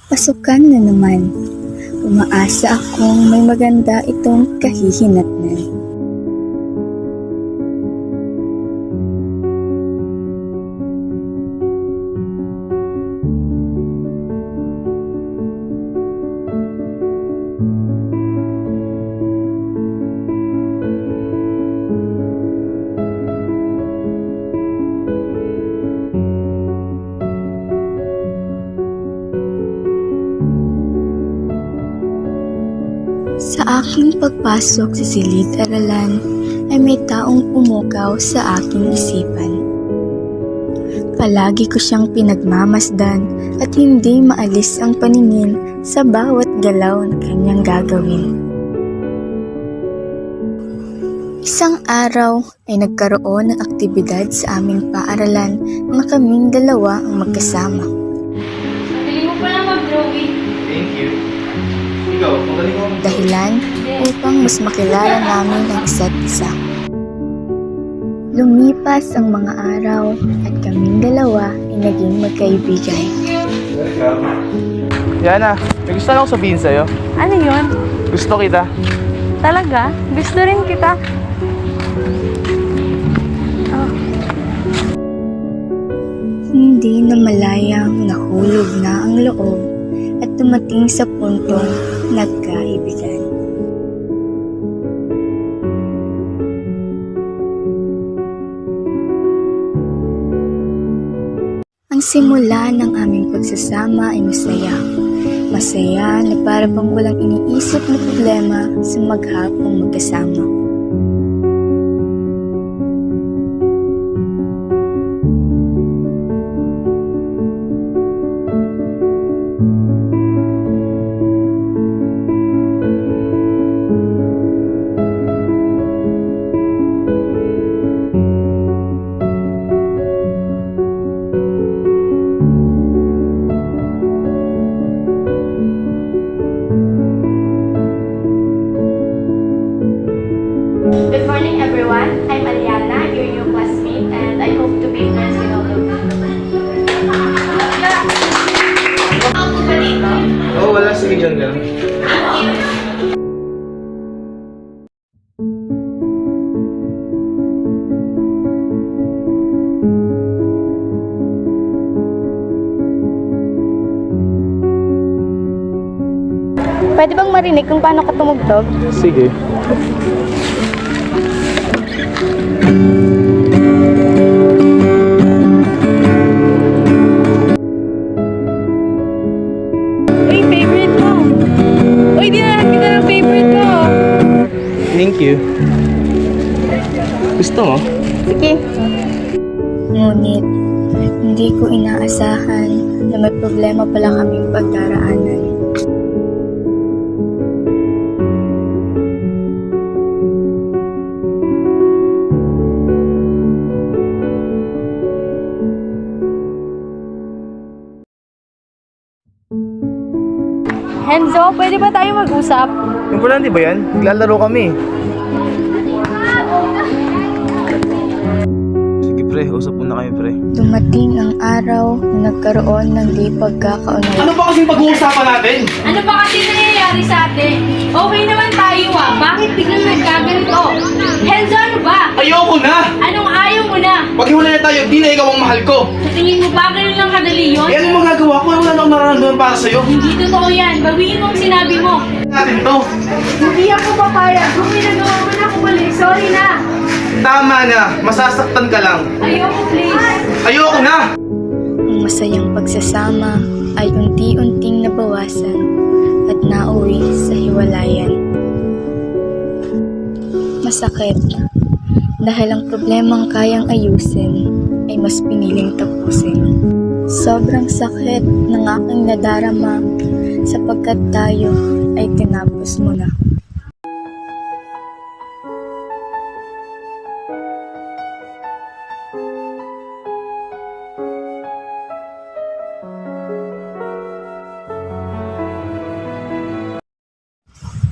Pasukan na naman. Umaasa akong may maganda itong kahihinatnan. Sa aking pagpasok sa silid-aralan ay may taong pumukaw sa aking isipan. Palagi ko siyang pinagmamasdan at hindi maalis ang paningin sa bawat galaw na kanyang gagawin. Isang araw ay nagkaroon ng aktibidad sa aming paaralan na kaming dalawa ang magkasama. Galing mo pala mag-drawing. Thank you. Ikaw, magaling mo. Dahilan upang mas makilala namin ang isa't isa. Lumipas ang mga araw at kaming dalawa ay naging magkaibigan. Welcome. Yana, may gusto lang akong sabihin sa'yo. Ano yun? Gusto kita. Talaga? Gusto rin kita. Hindi na malayang nahulog na ang loob at dumating sa puntong nagkaibigan. Ang simula ng aming pagsasama ay masaya. Masaya na para bang walang iniisip na problema sa maghapong magkasama. Good morning, everyone. I'm Aliana, your new classmate, and I hope to be friends with all of you. Ako ba dito? Oo, wala. Sige, dyan lang. Pwede bang marinig kung paano ka tumugtog? Sige. Uy, favorite mo! Uy, dinarag kita ng favorite mo! Thank you. Gusto mo? Sige. Ngunit, hindi ko inaasahan na may problema pala kaming pagdaraanan. Enzo, pwede ba tayo mag-usap? Yung pala, di ba yan? Naglalaro kami. Sige, pre. Usap muna kayo, pre. Dumating ang araw na nagkaroon ng di pagkakaunawan. Ano ba kasing pag-uusapan natin? Ano ba kasi nangyayari sa atin? Okay naman tayo Bakit biglang nagkaganito? Enzo, ano ba? Ayoko na! Anong ayaw mo na? Maghiwalay na tayo. Di na ikaw ang mahal ko. Sa tingin mo ba ganun lang kadali yun? Eh, anong magagawa ko? Wala na akong nararamdaman para sa'yo. Hindi totoo yan. Bawiin mo ang sinabi mo. Natin to. Hindi ako papayag. Kung ginagawa mo na kumali, sorry na. Tama na. Masasaktan ka lang. Ayoko, please. Ayoko na! Ang masayang pagsasama ay unti-unting nabawasan at nauwi sa hiwalayan. Masakit dahil ang problemang kayang ayusin ay mas piniling tapusin. Sobrang sakit ng aking nadarama sapagkat tayo ay tinapos mo na.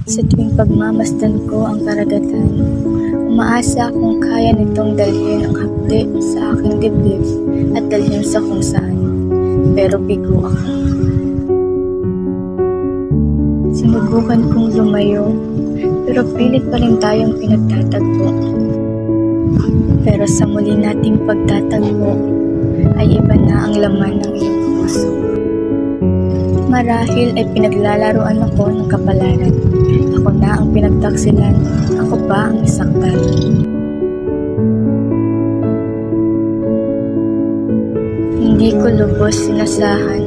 Sa tuwing pagmamasdan ko ang karagatan, umaasa kung kaya nitong dalhin ang hapdi sa aking dibdib at dalhin sa kung saan. Pero bigo ako. Sinubukan kong lumayo, pero pilit pa rin tayong pinagtatagpo. Pero sa muli nating pagtatagpo, ay iba na ang laman ng iyong puso. Marahil ay pinaglalaroan ako ng kapalaran. Ako na ang pinagtaksilan, ako ba ang nasaktan? Hindi ko lubos sinasahan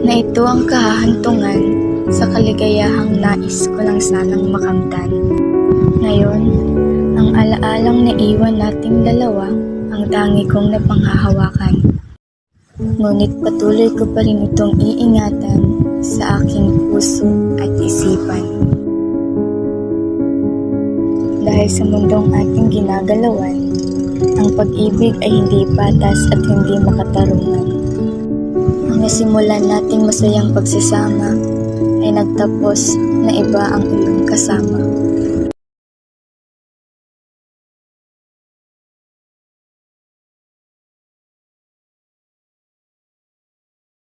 na ito ang kahahantungan sa kaligayahang nais ko lang sanang makamtan. Ngayon, ang alaalang naiwan nating dalawa ang tangi kong napanghahawakan. Ngunit patuloy ko pa rin itong iingatan sa aking puso at isipan. Dahil sa mundong ating ginagalawan, ang pag-ibig ay hindi patas at hindi makatarungan. Ang nasimulan nating masayang pagsasama ay nagtapos na iba ang iyong kasama.